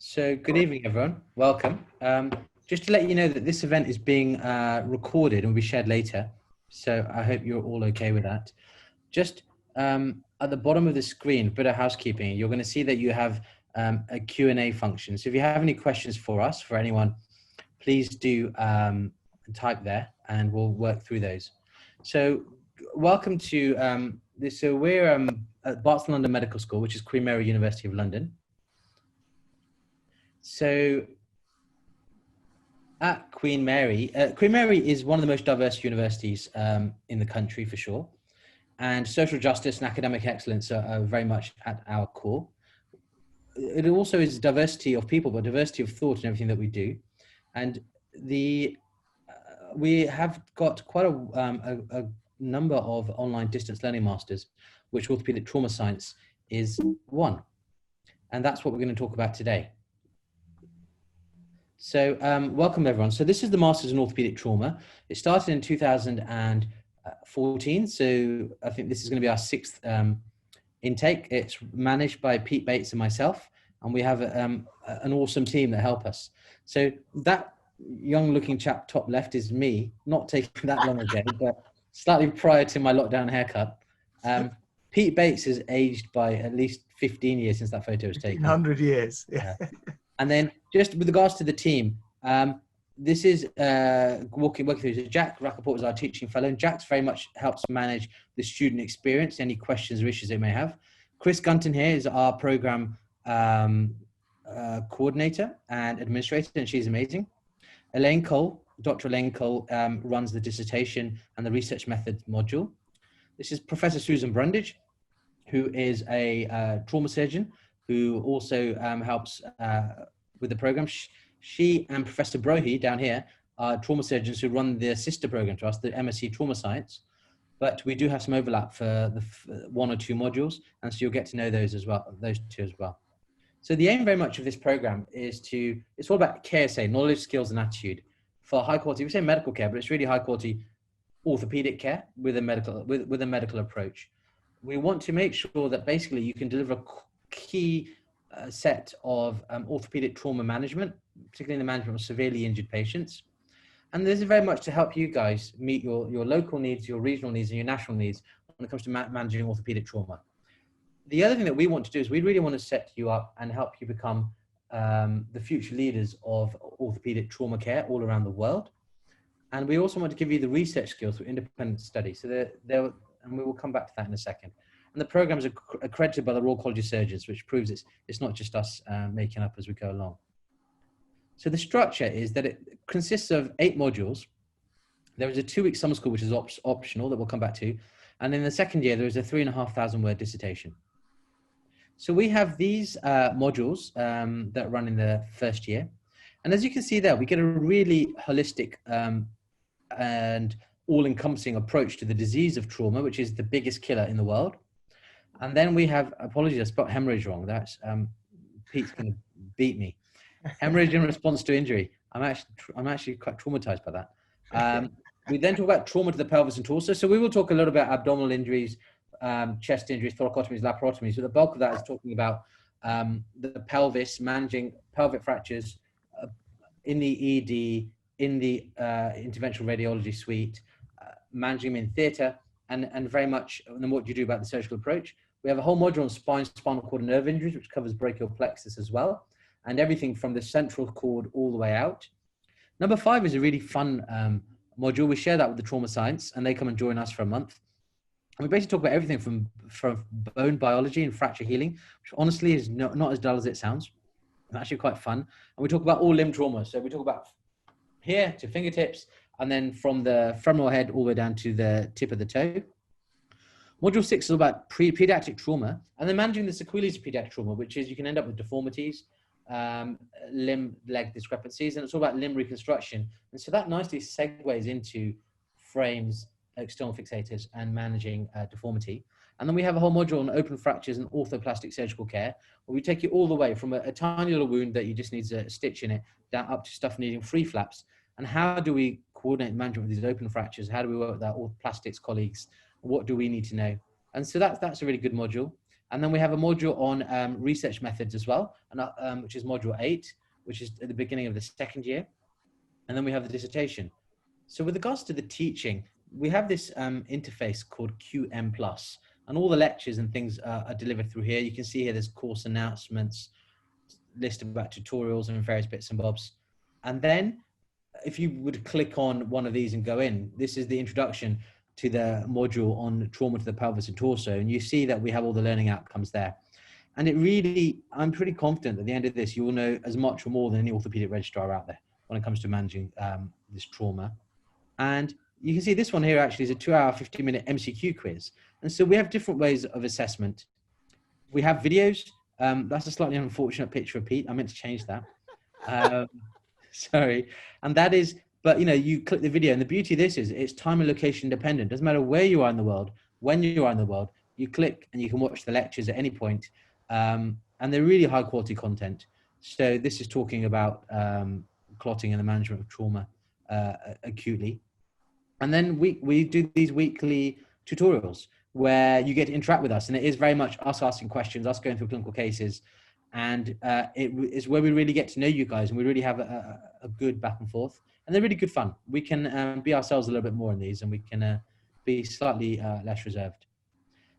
So good evening, everyone. Welcome. Just to let you know that this event is being recorded and will be shared later. So I hope you're all okay with that. Just at the bottom of the screen, a bit of housekeeping, you're going to see that you have a Q&A function. So if you have any questions for us, for anyone, please do type there and we'll work through those. So welcome to this. So we're at Barts London Medical School, which is Queen Mary University of London. So at Queen Mary is one of the most diverse universities in the country for sure. And social justice and academic excellence are very much at our core. It also is diversity of people, but diversity of thought in everything that we do. And we have got quite a number of online distance learning masters, which orthopedic trauma science is one. And that's what we're going to talk about today. So welcome everyone. So this is the Masters in Orthopedic Trauma. It started in 2014. So I think this is going to be our sixth intake. It's managed by Pete Bates and myself, and we have an awesome team that help us. So that young looking chap top left is me, not taken that long ago, but slightly prior to my lockdown haircut. Pete Bates is aged by at least 15 years since that photo was taken. 100 years. Yeah. And then just with regards to the team, this is walking through. So Jack Rappaport is our teaching fellow, and Jack's very much helps manage the student experience, any questions or issues they may have. Chris Gunton here is our program coordinator and administrator, and she's amazing. Elaine Cole, Dr. Elaine Cole runs the dissertation and the research methods module. This is Professor Susan Brundage, who is a trauma surgeon, who also helps with the program. She and Professor Brohi down here are trauma surgeons who run the sister program to us, the MSc Trauma Science. But we do have some overlap for the one or two modules, and so you'll get to know those as well, those two as well. So the aim very much of this program is it's all about KSA, knowledge, skills, and attitude, for high quality. We say medical care, but it's really high quality orthopedic care with a medical approach. We want to make sure that basically you can deliver a key set of orthopedic trauma management, particularly in the management of severely injured patients. And this is very much to help you guys meet your local needs, your regional needs, and your national needs when it comes to managing orthopedic trauma. The other thing that we want to do is we really want to set you up and help you become the future leaders of orthopedic trauma care all around the world. And we also want to give you the research skills through independent study. So and we will come back to that in a second. And the program is accredited by the Royal College of Surgeons, which proves it's not just us making up as we go along. So the structure is that it consists of 8 modules. There is a 2-week summer school, which is optional, that we'll come back to. And in the second year, there is a 3,500 word dissertation. So we have these modules that run in the first year. And as you can see there, we get a really holistic and all-encompassing approach to the disease of trauma, which is the biggest killer in the world. And then we have, apologies, I spelled hemorrhage wrong. That's Pete's going to beat me. Hemorrhage in response to injury. I'm actually quite traumatized by that. We then talk about trauma to the pelvis and torso. So we will talk a little about abdominal injuries, chest injuries, thoracotomies, laparotomies. So the bulk of that is talking about the pelvis, managing pelvic fractures in the ED, in the interventional radiology suite, managing them in theatre, and very much, and then what do you do about the surgical approach? We have a whole module on spine, spinal cord, and nerve injuries, which covers brachial plexus as well, and everything from the central cord all the way out. Number 5 is a really fun module. We share that with the trauma science, and they come and join us for a month. And we basically talk about everything from bone biology and fracture healing, which honestly is not as dull as it sounds. It's actually quite fun. And we talk about all limb trauma. So we talk about here to fingertips, and then from the femoral head all the way down to the tip of the toe. Module 6 is about pediatric trauma, and then managing the sequelae of pediatric trauma, which is you can end up with deformities, limb leg discrepancies, and it's all about limb reconstruction. And so that nicely segues into frames, external fixators, and managing deformity. And then we have a whole module on open fractures and orthoplastic surgical care, where we take you all the way from a tiny little wound that you just need a stitch in it, down up to stuff needing free flaps. And how do we coordinate management with these open fractures? How do we work with our orthoplastics colleagues? What do we need to know? And so that's a really good module. And then we have a module on research methods as well, and, which is module 8, which is at the beginning of the second year. And then we have the dissertation. So with regards to the teaching, we have this interface called QM Plus, and all the lectures and things are delivered through here. You can see here there's course announcements, list about tutorials and various bits and bobs. And then if you would click on one of these and go in, this is the introduction to the module on trauma to the pelvis and torso. And you see that we have all the learning outcomes there. And it really, I'm pretty confident at the end of this, you will know as much or more than any orthopedic registrar out there when it comes to managing this trauma. And you can see this one here actually is a 2-hour, 50-minute MCQ quiz. And so we have different ways of assessment. We have videos. That's a slightly unfortunate picture of Pete. I meant to change that. Sorry. And that is, but you know, you click the video, and the beauty of this is it's time and location dependent. Doesn't matter where you are in the world, when you are in the world, you click and you can watch the lectures at any point. And they're really high quality content. So this is talking about clotting and the management of trauma acutely. And then we do these weekly tutorials where you get to interact with us, and it is very much us asking questions, us going through clinical cases, and it is where we really get to know you guys, and we really have a good back and forth, and they're really good fun. We can be ourselves a little bit more in these, and we can be slightly less reserved.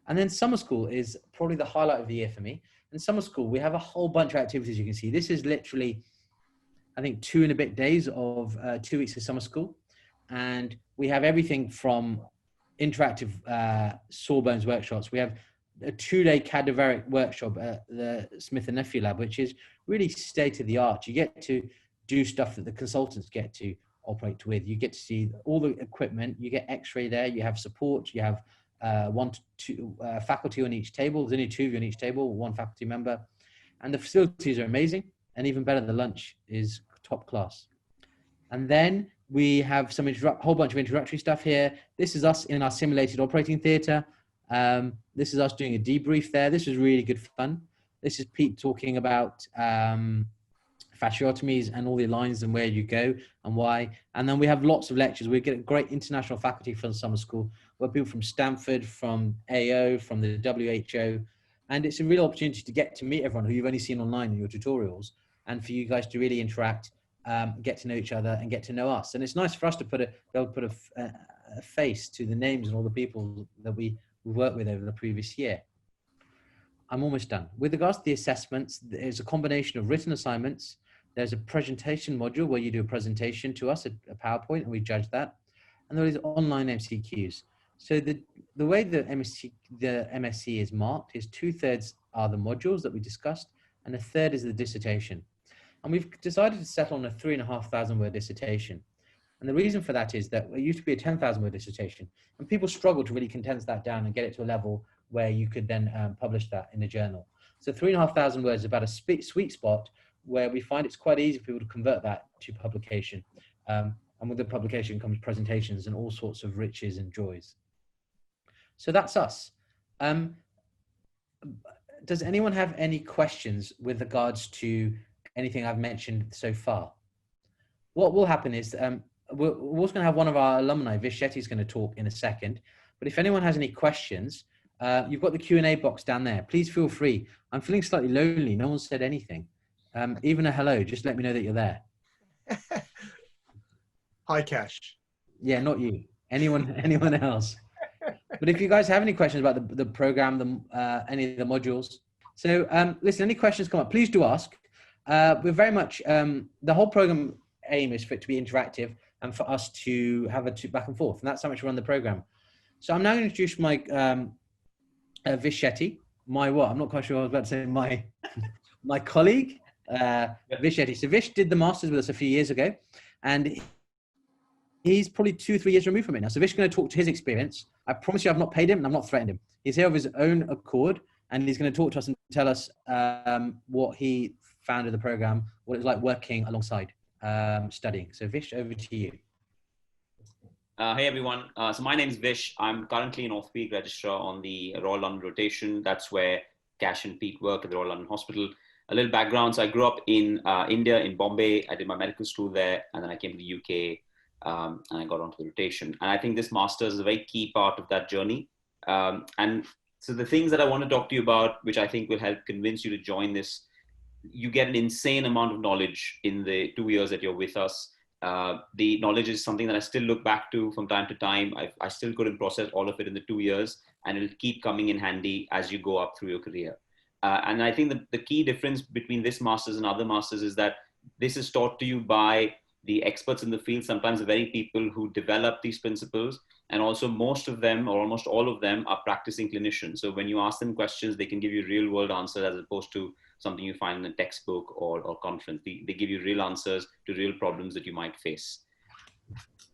And then summer school is probably the highlight of the year for me. In summer school, we have a whole bunch of activities you can see. This is literally, I think, 2 and a bit days of 2 weeks of summer school. And we have everything from interactive sawbones workshops. We have a 2-day cadaveric workshop at the Smith and Nephew lab, which is really state of the art. You get to do stuff that the consultants get to operate with. You get to see all the equipment. You get x-ray there. You have support. You have 1 to 2 faculty on each table. There's only 2 of you on each table, 1 faculty member. And the facilities are amazing. And even better, the lunch is top class. And then we have some whole bunch of introductory stuff here. This is us in our simulated operating theatre. This is us doing a debrief there. This was really good fun. This is Pete talking about fasciotomies and all the lines and where you go and why. And then we have lots of lectures. We get great international faculty from summer school. We have people from Stanford, from AO, from the WHO. And it's a real opportunity to get to meet everyone who you've only seen online in your tutorials, and for you guys to really interact, get to know each other and get to know us. And it's nice for us to be able to put a face to the names and all the people that we worked with over the previous year. I'm almost done. With regards to the assessments, there's a combination of written assignments. There's a presentation module where you do a presentation to us, a PowerPoint, and we judge that. And there is online MCQs. So the way the MSc is marked is 2/3 are the modules that we discussed, and 1/3 is the dissertation. And we've decided to settle on a 3,500 word dissertation. And the reason for that is that it used to be a 10,000 word dissertation, and people struggle to really condense that down and get it to a level where you could then publish that in a journal. So 3,500 words is about a sweet spot where we find it's quite easy for people to convert that to publication. And with the publication comes presentations and all sorts of riches and joys. So that's us. Does anyone have any questions with regards to anything I've mentioned so far? What will happen is we're also going to have one of our alumni, Vish Shetty, is going to talk in a second. But if anyone has any questions, you've got the Q&A box down there. Please feel free. I'm feeling slightly lonely. No one said anything. Even a hello. Just let me know that you're there. Hi, Cash. Yeah, not you. Anyone else? But if you guys have any questions about the program, any of the modules. So listen, any questions come up, please do ask. We're very much, the whole program aim is for it to be interactive and for us to have a back and forth. And that's how much we run the program. So I'm now going to introduce my Vish Shetty, I'm not quite sure what I was about to say, my colleague, Vish Shetty. So Vish did the Masters with us a few years ago, and he's probably 2-3 years removed from it now. So Vish is going to talk to his experience. I promise you I've not paid him and I've not threatened him. He's here of his own accord, and he's going to talk to us and tell us what he found of the program, what it's like working alongside studying. So Vish, over to you. Hey everyone, so my name is Vish. I'm currently an orthopedic registrar on the Royal London rotation. That's where Cash and Pete work at the Royal London Hospital. A little background, so I grew up in India, in Bombay. I did my medical school there, and then I came to the UK and I got onto the rotation. And I think this master's is a very key part of that journey. And So the things that I want to talk to you about, which I think will help convince you to join this, you get an insane amount of knowledge in the 2 years that you're with us. The knowledge is something that I still look back to from time to time. I still couldn't process all of it in the 2 years, and it'll keep coming in handy as you go up through your career. And I think the key difference between this master's and other masters is that this is taught to you by the experts in the field, sometimes the very people who develop these principles. And also most of them, or almost all of them, are practicing clinicians. So when you ask them questions, they can give you real world answers as opposed to something you find in a textbook or conference. They give you real answers to real problems that you might face.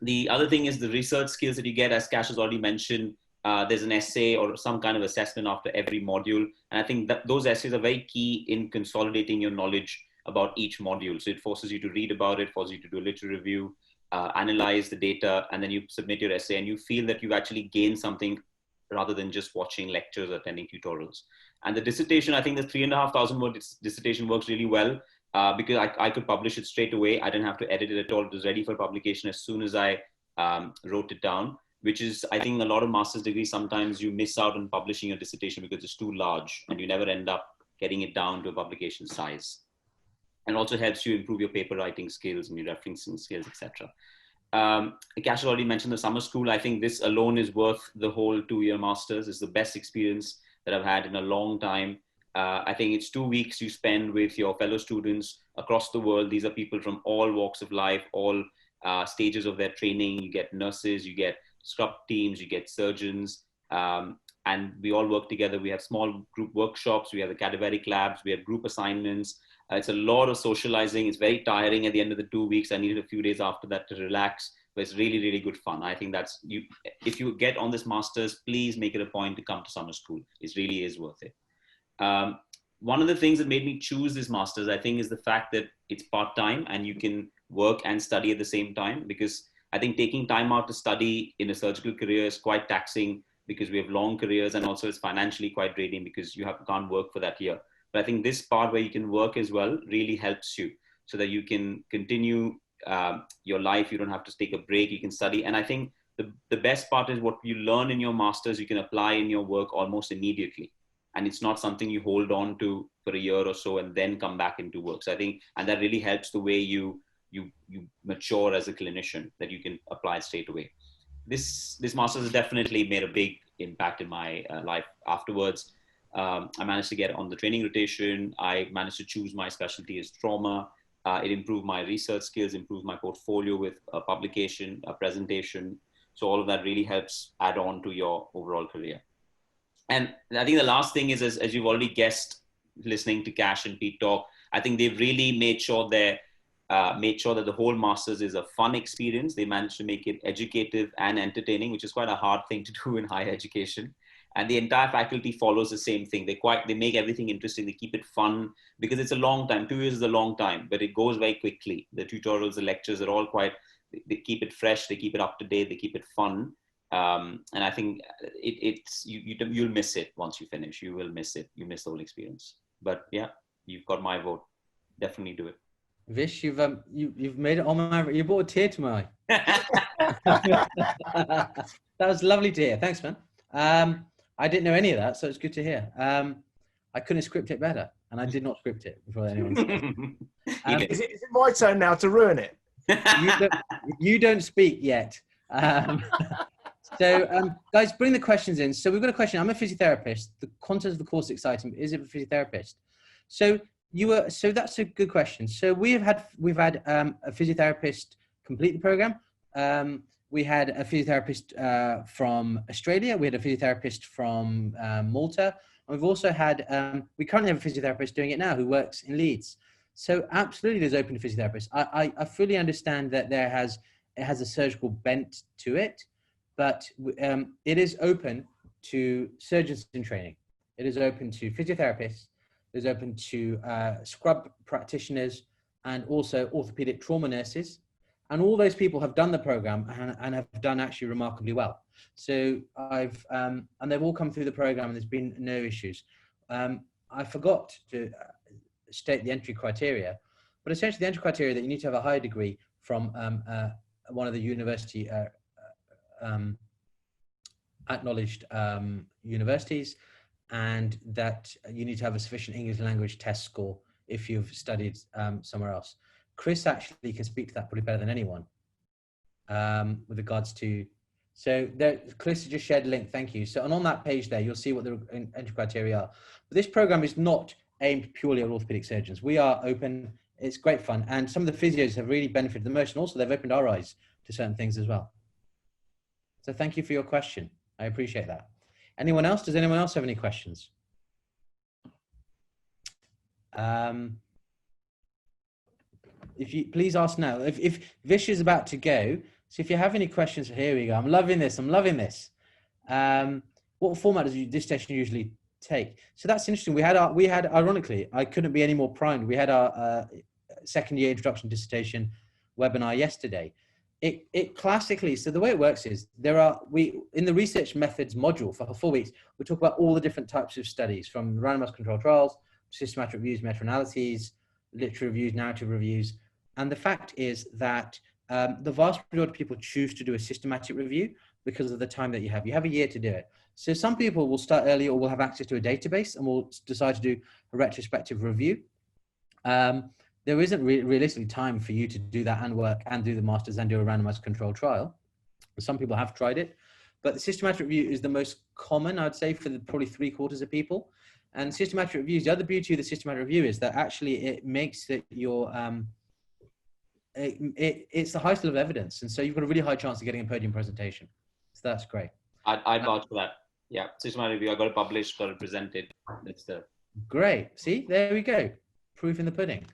The other thing is the research skills that you get, as Kash has already mentioned. There's an essay or some kind of assessment after every module. And I think that those essays are very key in consolidating your knowledge about each module. So it forces you to read about it, forces you to do a literature review, analyze the data, and then you submit your essay and you feel that you've actually gained something rather than just watching lectures or attending tutorials. And the dissertation, I think the 3,500 word dissertation works really well because I could publish it straight away. I didn't have to edit it at all. It was ready for publication as soon as I wrote it down, which is, I think a lot of master's degrees, sometimes you miss out on publishing your dissertation because it's too large and you never end up getting it down to a publication size. And also helps you improve your paper writing skills and your referencing skills, etc. Kash already mentioned the summer school. I think this alone is worth the whole 2-year master's. It's the best experience that I've had in a long time. I think it's 2 weeks you spend with your fellow students across the world. These are people from all walks of life, all stages of their training. You get nurses, you get scrub teams, you get surgeons, and we all work together. We have small group workshops, we have the cadaveric labs, we have group assignments. It's a lot of socializing. It's very tiring at the end of the 2 weeks. I needed a few days after that to relax, but it's really, really good fun. I think that's you. If you get on this master's, please make it a point to come to summer school. It really is worth it. One of the things that made me choose this master's, I think, is the fact that it's part-time and you can work and study at the same time, because I think taking time out to study in a surgical career is quite taxing because we have long careers, and also it's financially quite draining because you can't work for that year. But I think this part where you can work as well really helps you so that you can continue your life. You don't have to take a break. You can study. And I think the best part is what you learn in your master's, you can apply in your work almost immediately. And it's not something you hold on to for a year or so and then come back into work. So I think, and that really helps the way you mature as a clinician, that you can apply straight away. This master's has definitely made a big impact in my life afterwards. I managed to get on the training rotation. I managed to choose my specialty as trauma. It improved my research skills, improved my portfolio with a publication, a presentation. So all of that really helps add on to your overall career. And I think the last thing is, as you've already guessed, listening to Kash and Pete talk, I think they've really made sure that the whole master's is a fun experience. They managed to make it educative and entertaining, which is quite a hard thing to do in higher education. And the entire faculty follows the same thing. They make everything interesting. They keep it fun because it's a long time. 2 years is a long time, but it goes very quickly. The tutorials, the lectures are all they keep it fresh. They keep it up to date. They keep it fun. And I think you'll miss it once you finish. You will miss it. You miss the whole experience. But yeah, you've got my vote. Definitely do it. Vish, you've made it on my. You brought a tear to my eye. That was lovely to hear. Thanks, man. I didn't know any of that, so it's good to hear. I couldn't script it better, and I did not script it before anyone. Is it my turn now to ruin it? You don't speak yet. Guys, bring the questions in. So we've got a question. I'm a physiotherapist. The content of the course is exciting. Is it a physiotherapist? So that's a good question. So we've had a physiotherapist complete the program. We had a physiotherapist from Australia. We had a physiotherapist from Malta. And we've also had, we currently have a physiotherapist doing it now who works in Leeds. So absolutely there's open to physiotherapists. I fully understand that it has a surgical bent to it, but it is open to surgeons in training. It is open to physiotherapists. It is open to scrub practitioners and also orthopedic trauma nurses. And all those people have done the program and have done actually remarkably well. So and they've all come through the program and there's been no issues. I forgot to state the entry criteria, but essentially the entry criteria that you need to have a higher degree from one of the university acknowledged universities. and that you need to have a sufficient English language test score if you've studied somewhere else. Chris actually can speak to that probably better than anyone with regards to, so there, Chris just shared a link, thank you. So, and on that page there, you'll see what the entry criteria are. But this program is not aimed purely at orthopedic surgeons. We are open, it's great fun. And some of the physios have really benefited the most, and also they've opened our eyes to certain things as well. So thank you for your question. I appreciate that. Anyone else? Does anyone else have any questions? If you please ask now. If Vish is about to go, so if you have any questions, here we go. I'm loving this. I'm loving this. What format does this session usually take? So that's interesting. We had ironically, I couldn't be any more primed. We had our second year introduction dissertation webinar yesterday. It classically, so the way it works is in the research methods module for 4 weeks, we talk about all the different types of studies, from randomized controlled trials, systematic reviews, meta-analyses, literature reviews, narrative reviews. And the fact is that the vast majority of people choose to do a systematic review because of the time that you have. You have a year to do it. So some people will start early or will have access to a database and will decide to do a retrospective review. There isn't realistically time for you to do that and work and do the masters and do a randomized controlled trial. Some people have tried it, but the systematic review is the most common, I'd say, for probably 3/4 of people. And systematic reviews, the other beauty of the systematic review is that actually it makes it your, it's the highest level of evidence. And so you've got a really high chance of getting a podium presentation. So that's great. I'd vouch for that. Yeah, systematic review, I got it published, got it presented. That's the... Great. See, there we go. Proof in the pudding.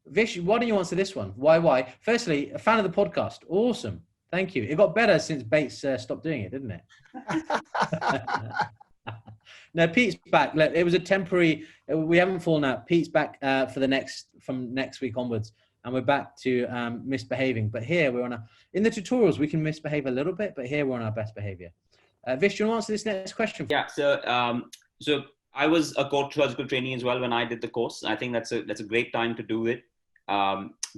Vish, why don't you answer this one? Why? Firstly, a fan of the podcast. Awesome. Thank you. It got better since Bates stopped doing it, didn't it? No, Pete's back. Look, it was a temporary, we haven't fallen out. Pete's back from next week onwards, and we're back to misbehaving. But here we're in the tutorials, we can misbehave a little bit, but here we're on our best behavior. Vish, do you want to answer this next question? Yeah, so I was a core surgical trainee as well when I did the course. I think that's a great time to do it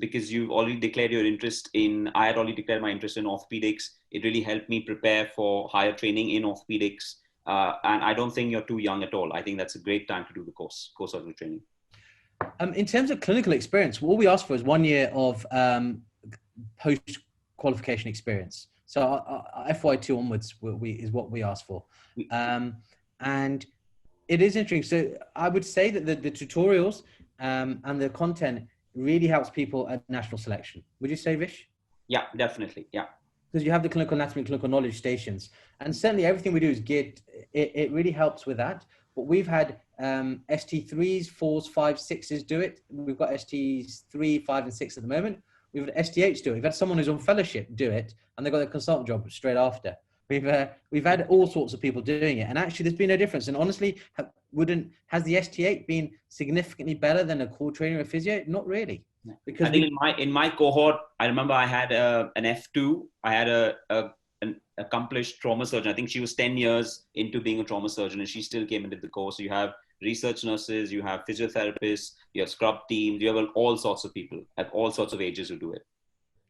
because you've already declared your interest I had already declared my interest in orthopedics. It really helped me prepare for higher training in orthopedics. And I don't think you're too young at all. I think that's a great time to do the core surgical training. In terms of clinical experience, what we ask for is 1 year of post-qualification experience. So FY2 onwards is what we ask for. And it is interesting. So I would say that the tutorials and the content really helps people at national selection. Would you say, Vish? Yeah, definitely. Yeah. Because you have the clinical anatomy and clinical knowledge stations. And certainly everything we do is geared, it really helps with that. But we've had ST3s, 4s, 5s, 6s do it. We've got STs 3, 5, and 6 at the moment. We've had STHs do it. We've had someone who's on fellowship do it, and they got their consultant job straight after. We've had all sorts of people doing it, and actually there's been no difference. And honestly, has the ST8 been significantly better than a core trainer or physio? Not really. Because I think in my cohort, I remember I had an F2. I had an accomplished trauma surgeon. I think she was 10 years into being a trauma surgeon, and she still came and did the course. You have research nurses, you have physiotherapists, you have scrub teams, you have all sorts of people at all sorts of ages who do it.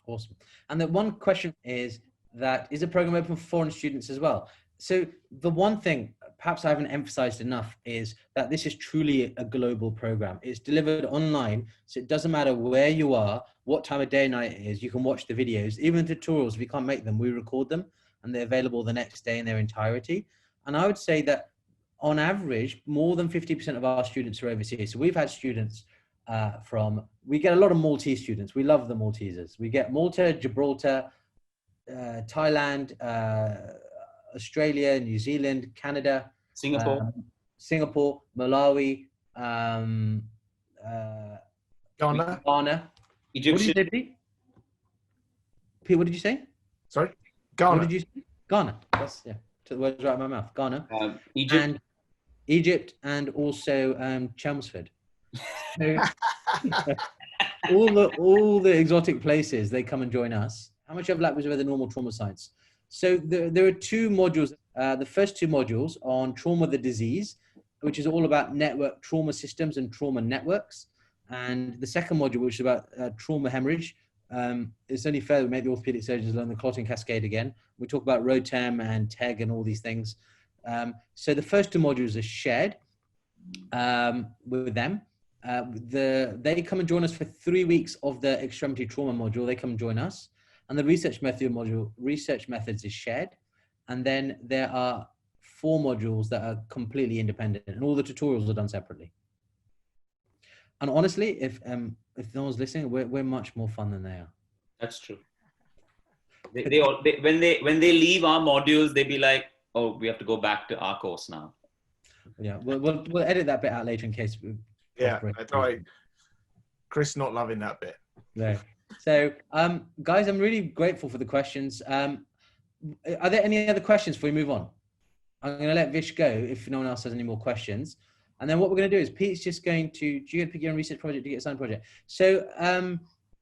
Awesome. And the one question is the program open for foreign students as well? So the one thing perhaps I haven't emphasized enough is that this is truly a global program. It's delivered online, so it doesn't matter where you are, what time of day and night it is, you can watch the videos. Even tutorials, if you can't make them, we record them, and they're available the next day in their entirety. And I would say that on average, more than 50% of our students are overseas. So we've had students we get a lot of Maltese students. We love the Maltesers. We get Malta, Gibraltar, Thailand, Australia, New Zealand, Canada, Singapore, Malawi, Ghana, Egyptian. What did you say, Pete? What did you say? Sorry, Ghana. What did you say? Ghana. That's took the words right out of my mouth. Ghana, Egypt, and also Chelmsford. So, all the exotic places, they come and join us. How much overlap was with the normal trauma science? So there are 2 modules. The first 2 modules on trauma, the disease, which is all about network trauma systems and trauma networks. And the second module, which is about trauma hemorrhage. It's only fair that we make the orthopedic surgeons learn the clotting cascade again. We talk about ROTEM and TEG and all these things. So the first two modules are shared with them. They come and join us for 3 weeks of the extremity trauma module. They come and join us. And the research methods is shared. And then there are 4 modules that are completely independent, and all the tutorials are done separately. And honestly, if no one's listening, we're much more fun than they are. That's true. When they leave our modules, they be like, "Oh, we have to go back to our course now." Yeah, we'll edit that bit out later in case. Yeah, that's right. Chris not loving that bit. No. So, guys, I'm really grateful for the questions. Are there any other questions before we move on? I'm going to let Vish go if no one else has any more questions. And then what we're going to do is Pete's just going to, do you get your own research project, do you get a signed project? So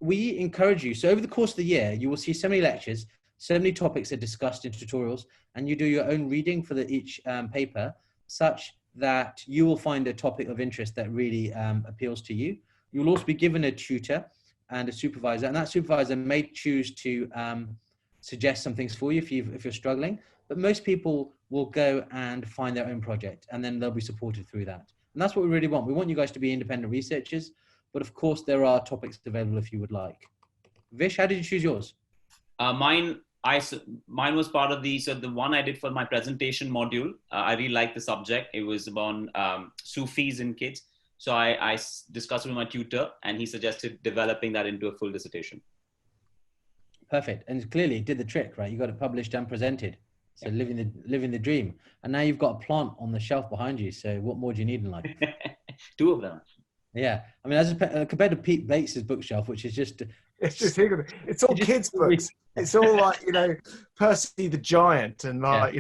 we encourage you. So over the course of the year, you will see so many lectures, so many topics are discussed in tutorials, and you do your own reading for each paper, such that you will find a topic of interest that really appeals to you. You'll also be given a tutor and a supervisor, and that supervisor may choose to suggest some things for you if you're struggling, but most people will go and find their own project, and then they'll be supported through that. And that's what we really want. We want you guys to be independent researchers, but of course there are topics available if you would like. Vish, how did you choose yours? Mine was part of the one I did for my presentation module. I really liked the subject. It was on Sufis in kids. So I discussed with my tutor, and he suggested developing that into a full dissertation. Perfect. And clearly it did the trick, right? You got it published and presented. So living the dream. And now you've got a plant on the shelf behind you. So what more do you need in life? 2 of them. Yeah. I mean, as compared to Pete Bates's bookshelf, which is just... It's all kids' books. It's all like, Percy the Giant and like,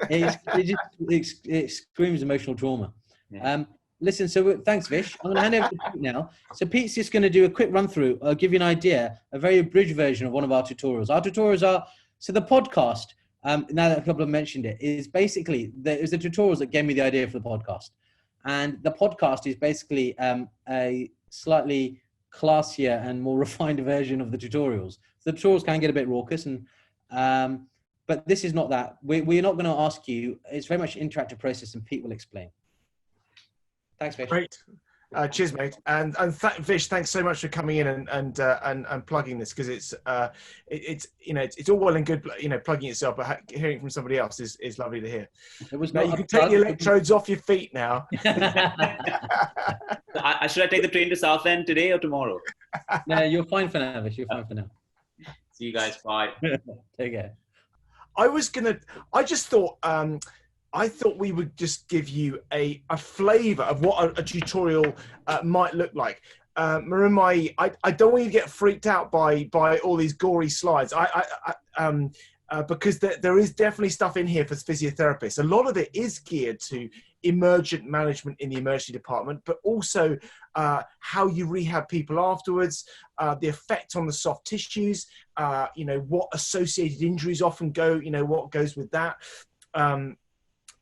It screams emotional trauma. Yeah. Listen, so thanks, Vish. I'm going to hand over to Pete now. So Pete's just going to do a quick run through. I'll give you an idea, a very abridged version of one of our tutorials. Our tutorials are, so the podcast, now that a couple have mentioned it, is basically, it was the tutorials that gave me the idea for the podcast. And the podcast is basically a slightly classier and more refined version of the tutorials. The tutorials can get a bit raucous, but this is not that. We're not going to ask you. It's very much an interactive process, and Pete will explain. Thanks, Vish. Great. Cheers, mate. And Vish, thanks so much for coming in and plugging this, because it's all well and good, plugging yourself, but hearing from somebody else is lovely to hear. Now you can take the electrodes off your feet now. Should I take the train to Southend today or tomorrow? No, you're fine for now, Vish. You're fine for now. See you guys. Bye. Take care. I thought we would just give you a flavour of what a tutorial might look like. Marumai, I don't want you to get freaked out by all these gory slides. Because there is definitely stuff in here for physiotherapists. A lot of it is geared to emergent management in the emergency department, but also how you rehab people afterwards, the effect on the soft tissues, what associated injuries often go, what goes with that.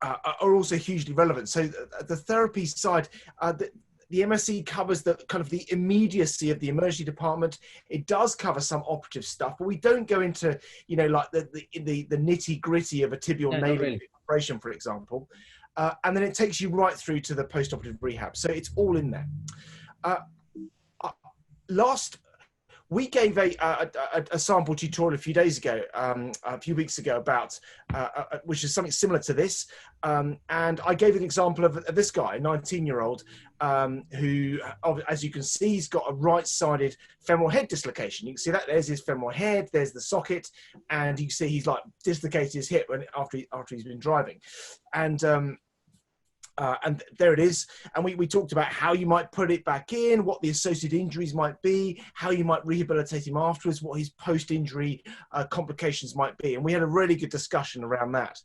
Are also hugely relevant. So the therapy side, the MSc covers the kind of the immediacy of the emergency department. It does cover some operative stuff, but we don't go into, like the nitty gritty of a tibial nail operation, for example. And then it takes you right through to the post-operative rehab. So it's all in there. We gave a sample tutorial a few days ago, a few weeks ago, about which is something similar to this. And I gave an example of this guy, a 19-year-old, who, as you can see, he's got a right-sided femoral head dislocation. You can see that there's his femoral head, there's the socket, and you can see he's like dislocated his hip after he's been driving. And there it is. And we talked about how you might put it back in, what the associated injuries might be, how you might rehabilitate him afterwards, what his post-injury complications might be. And we had a really good discussion around that.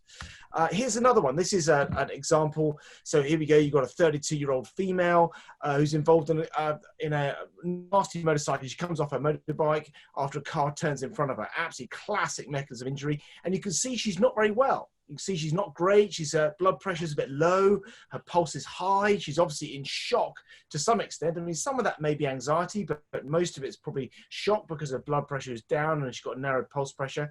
Here's another one. This is an example. So here we go. You've got a 32-year-old female who's involved in a nasty motorcycle. She comes off her motorbike after a car turns in front of her. Absolutely classic mechanism of injury. And you can see she's not very well. You can see she's not great. Her blood pressure's a bit low. Her pulse is high. She's obviously in shock to some extent. I mean, some of that may be anxiety, but most of it's probably shock because her blood pressure is down and she's got narrowed pulse pressure.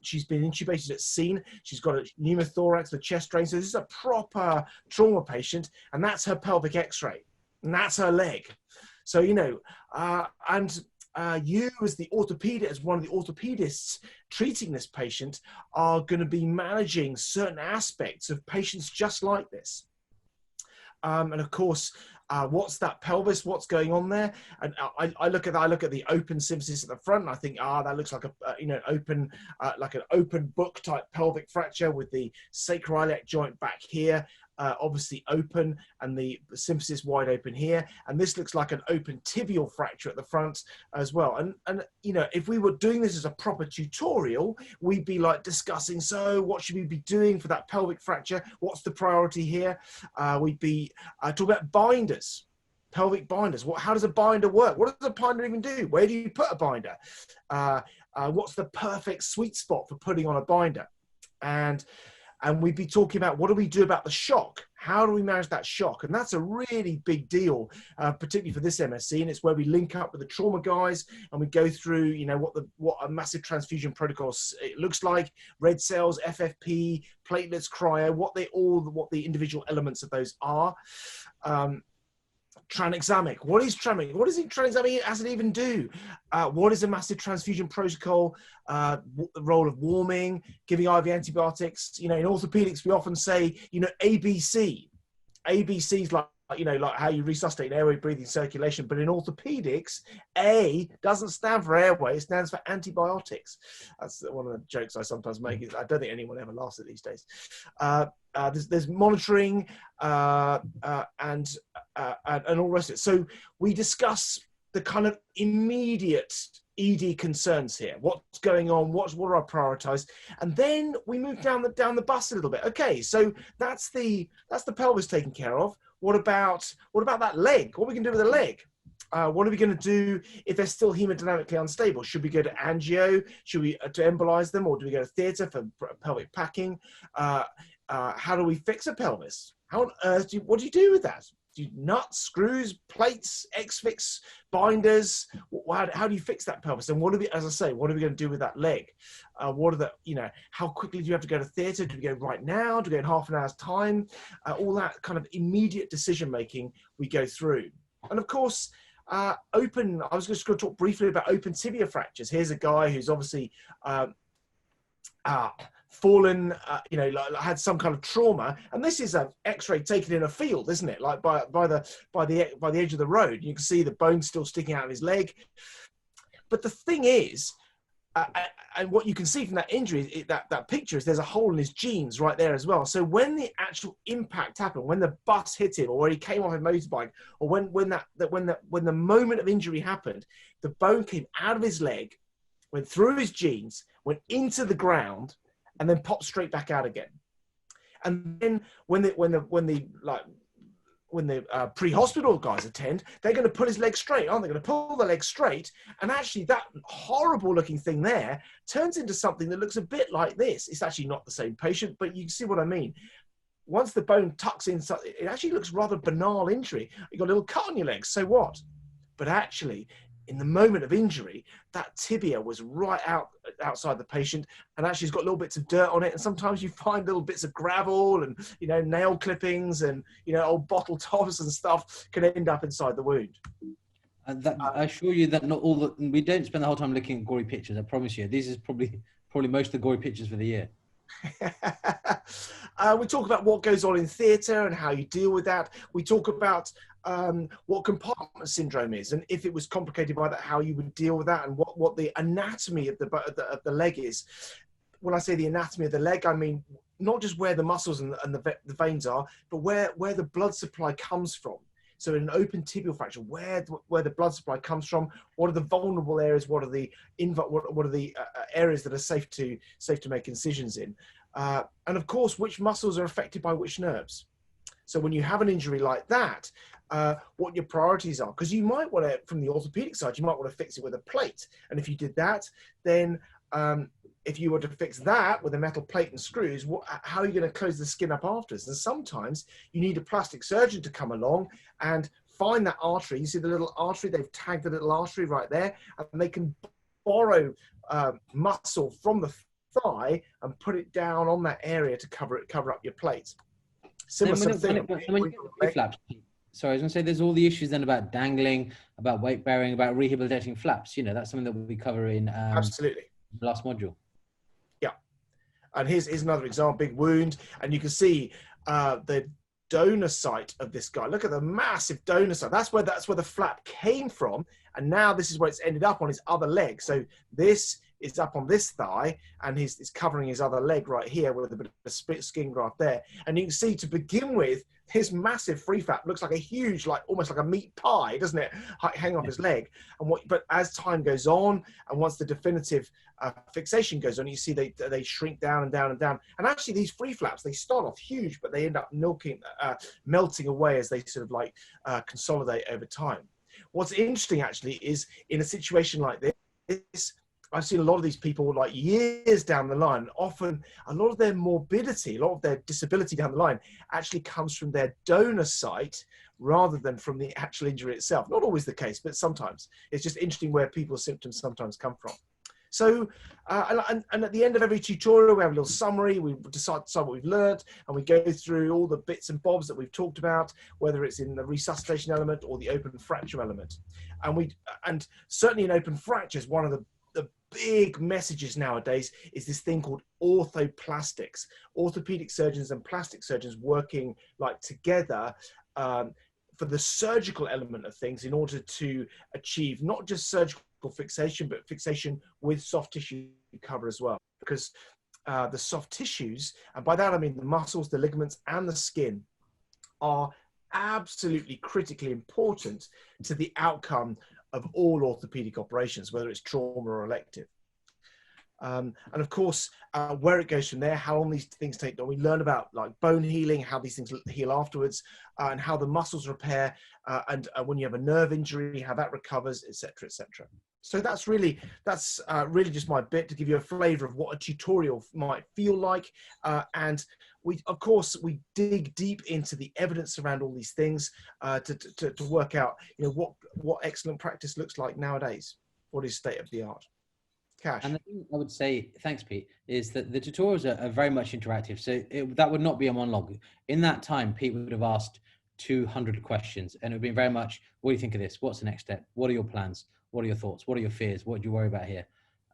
She's been intubated at scene. She's got a pneumothorax, the chest drain. So this is a proper trauma patient, and that's her pelvic X-ray, and that's her leg. So, you know, you as the orthopedic, as one of the orthopedists treating this patient, are going to be managing certain aspects of patients just like this. And of course, what's that pelvis? What's going on there? And I look at that. I look at the open symphysis at the front, and I think, that looks like like an open book type pelvic fracture with the sacroiliac joint back here. Obviously open, and the symphysis wide open here, and this looks like an open tibial fracture at the front as well. And you know, if we were doing this as a proper tutorial, we'd be like discussing, so what should we be doing for that pelvic fracture? What's the priority here? We'd be talking about binders, pelvic binders. How does a binder work? What does a binder even do? Where do you put a binder? What's the perfect sweet spot for putting on a binder? And we'd be talking about, what do we do about the shock? How do we manage that shock? And that's a really big deal, particularly for this MSc. And it's where we link up with the trauma guys, and we go through, you know, what a massive transfusion protocol it looks like, red cells, FFP, platelets, cryo, what the individual elements of those are. Tranexamic. What is tranexamic? What does tranexamic acid even do? What is a massive transfusion protocol? The role of warming, giving IV antibiotics. You know, in orthopedics, we often say, you know, ABC. ABC is like, you know, like how you resuscitate airway, breathing, circulation. But in orthopedics, A doesn't stand for airway, it stands for antibiotics. That's one of the jokes I sometimes make. I don't think anyone ever laughs at these days. There's monitoring and all the rest of it. So we discuss the kind of immediate ED concerns here. What's going on? What are our priorities? And then we move down the bus a little bit. Okay, so that's the pelvis taken care of. What about that leg? What are we going to do with the leg? What are we going to do if they're still hemodynamically unstable? Should we go to angio? Should we to embolize them, or do we go to theatre for pelvic packing? How do we fix a pelvis? How on earth what do you do with that? Do you nuts, screws, plates, X-fix, binders? How do you fix that pelvis? And what are we, as I say, what are we going to do with that leg? What are the, you know, how quickly do you have to go to theatre? Do we go right now? Do we go in half an hour's time? All that kind of immediate decision making we go through. And of course, I was just going to talk briefly about open tibia fractures. Here's a guy who's obviously fallen, you know, like, had some kind of trauma, and this is an X-ray taken in a field, isn't it? Like by the edge of the road, you can see the bone still sticking out of his leg. But the thing is, and what you can see from that injury, that picture, is there's a hole in his jeans right there as well. So when the actual impact happened, when the bus hit him, or when he came off a motorbike, or when the moment of injury happened, the bone came out of his leg, went through his jeans, went into the ground, and then popped straight back out again. And then when the pre-hospital guys attend, they're going to pull his leg straight, aren't they? Going to pull the leg straight, and actually that horrible looking thing there turns into something that looks a bit like this. It's actually not the same patient, but you can see what I mean. Once the bone tucks inside, it actually looks rather banal injury. You got a little cut on your leg, so what? But actually, in the moment of injury, that tibia was right outside the patient, and actually it's got little bits of dirt on it. And sometimes you find little bits of gravel and, you know, nail clippings and, you know, old bottle tops and stuff can end up inside the wound. I assure you that not all we don't spend the whole time looking at gory pictures. I promise you, this is probably most of the gory pictures for the year. We talk about what goes on in theatre and how you deal with that. We talk about what compartment syndrome is, and if it was complicated by that, how you would deal with that, and what the anatomy of the leg is. When I say the anatomy of the leg, I mean not just where the muscles and the veins are, but where the blood supply comes from. So in an open tibial fracture, where the blood supply comes from, what are the vulnerable areas, what are the areas that are safe to make incisions in, and of course, which muscles are affected by which nerves. So when you have an injury like that, what your priorities are, because you might want to, from the orthopedic side, you might want to fix it with a plate, and if you did that, then if you were to fix that with a metal plate and screws, how are you going to close the skin up afterwards? And sometimes you need a plastic surgeon to come along and find that artery. You see the little artery, they've tagged the little artery right there, and they can borrow muscle from the thigh and put it down on that area to cover up your plates. Similar sort of thing. When you get the flaps, sorry, I was going to say there's all the issues then about dangling, about weight bearing, about rehabilitating flaps. You know, that's something that we cover in absolutely the last module. Yeah, and here's another example: big wound, and you can see the donor site of this guy. Look at the massive donor site. That's where the flap came from, and now this is where it's ended up on his other leg. So this is up on this thigh, and it's covering his other leg right here with a bit of split skin graft there. And you can see, to begin with, his massive free flap looks like a huge, like almost like a meat pie, doesn't it? Hanging off his leg. But as time goes on, and once the definitive fixation goes on, you see they shrink down and down and down. And actually, these free flaps, they start off huge, but they end up melting away as they sort of like consolidate over time. What's interesting actually is, in a situation like this, I've seen a lot of these people like years down the line. Often a lot of their morbidity, a lot of their disability down the line actually comes from their donor site rather than from the actual injury itself. Not always the case, but sometimes. It's just interesting where people's symptoms sometimes come from. So, and at the end of every tutorial, we have a little summary. We decide what we've learned, and we go through all the bits and bobs that we've talked about, whether it's in the resuscitation element or the open fracture element. And certainly in open fractures, one of the big messages nowadays is this thing called orthoplastics. Orthopedic surgeons and plastic surgeons working like together for the surgical element of things in order to achieve not just surgical fixation, but fixation with soft tissue cover as well. Because the soft tissues, and by that I mean the muscles, the ligaments, and the skin, are absolutely critically important to the outcome of all orthopedic operations, whether it's trauma or elective. And of course, where it goes from there, how long these things take. We learn about like bone healing, how these things heal afterwards, and how the muscles repair, and when you have a nerve injury, how that recovers, etc., etc. So that's really just my bit to give you a flavour of what a tutorial might feel like, and we dig deep into the evidence around all these things to work out, you know, what excellent practice looks like nowadays. What is state of the art? Cash. And the thing I would say, thanks, Pete, is that the tutorials are very much interactive. So that would not be a monologue. In that time, Pete would have asked 200 questions, and it would be very much, what do you think of this? What's the next step? What are your plans? What are your thoughts? What are your fears? What do you worry about here?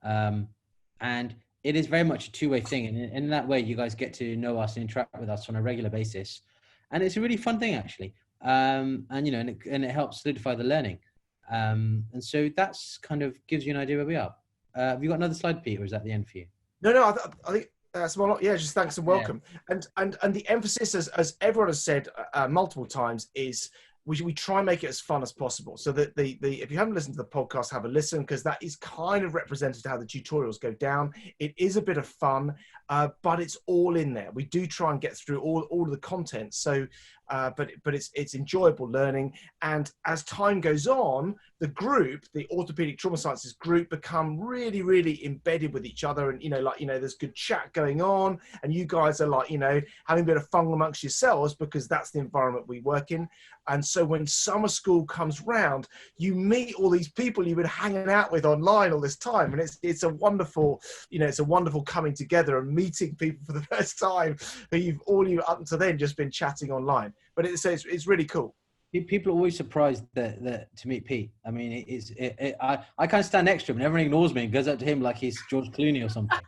And it is very much a two-way thing. And in that way, you guys get to know us and interact with us on a regular basis. And it's a really fun thing, actually. And, you know, and it helps solidify the learning. And so that's kind of gives you an idea where we are. Have you got another slide, Pete, or is that the end for you? No, I think that's more. Yeah, just thanks and welcome. Yeah. And the emphasis, as everyone has said multiple times, is we try and make it as fun as possible. So that if you haven't listened to the podcast, have a listen, because that is kind of represented how the tutorials go down. It is a bit of fun, but it's all in there. We do try and get through all of the content. So, but it's enjoyable learning. And as time goes on, the group, the orthopedic trauma sciences group, become really, really embedded with each other. And, there's good chat going on, and you guys are like, having a bit of fun amongst yourselves, because that's the environment we work in. And so when summer school comes round, you meet all these people you've been hanging out with online all this time. And it's a wonderful, it's a wonderful coming together and meeting people for the first time who you've up until then just been chatting online. But it's really cool. People are always surprised that to meet Pete. I mean, I kind of stand next to him and everyone ignores me and goes up to him like he's George Clooney or something.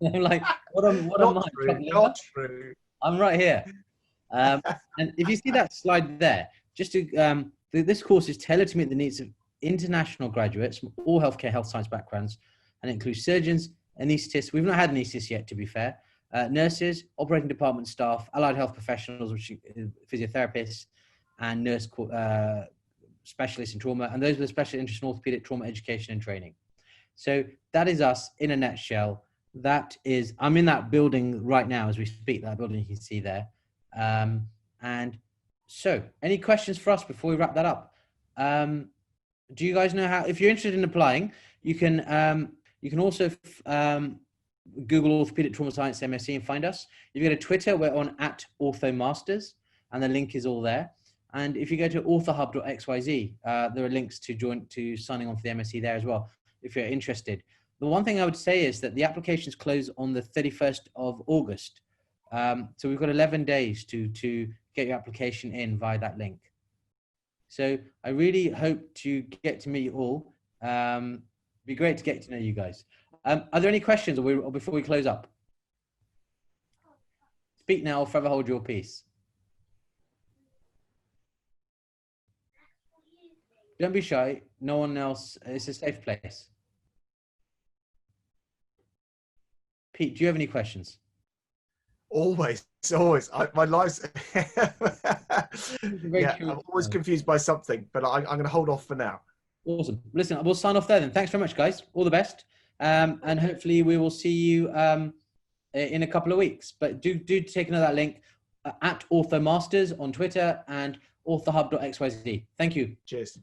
I'm like, what am I? Not true. I'm right here. And if you see that slide there, just to, this course is tailored to meet the needs of international graduates from all health science backgrounds, and it includes surgeons, anaesthetists. We've not had anaesthetists yet, to be fair. Nurses, operating department staff, allied health professionals, which are physiotherapists, and nurse specialists in trauma, and those with a special interest in orthopedic trauma education and training. So that is us in a nutshell. I'm in that building right now as we speak, that building you can see there. And so, any questions for us before we wrap that up? Do you guys know how, if you're interested in applying, you can also Google Orthopedic Trauma Science MSc and find us. If you go to Twitter, we're on @OrthoMasters, and the link is all there. And if you go to orthohub.xyz, there are links to signing on for the MSc there as well, if you're interested. The one thing I would say is that the applications close on the 31st of August. So we've got 11 days to get your application in via that link. So I really hope to get to meet you all. It'd be great to get to know you guys. Are there any questions or before we close up? Speak now or forever hold your peace. Don't be shy. No one else. It's a safe place. Pete, do you have any questions? Always. My life's yeah, I'm always confused by something, but I'm going to hold off for now. Awesome. Listen, we'll sign off there then. Thanks very much, guys. All the best. And hopefully we will see you in a couple of weeks. But do take another link at OrthoMasters on Twitter and orthohub.xyz. Thank you. Cheers.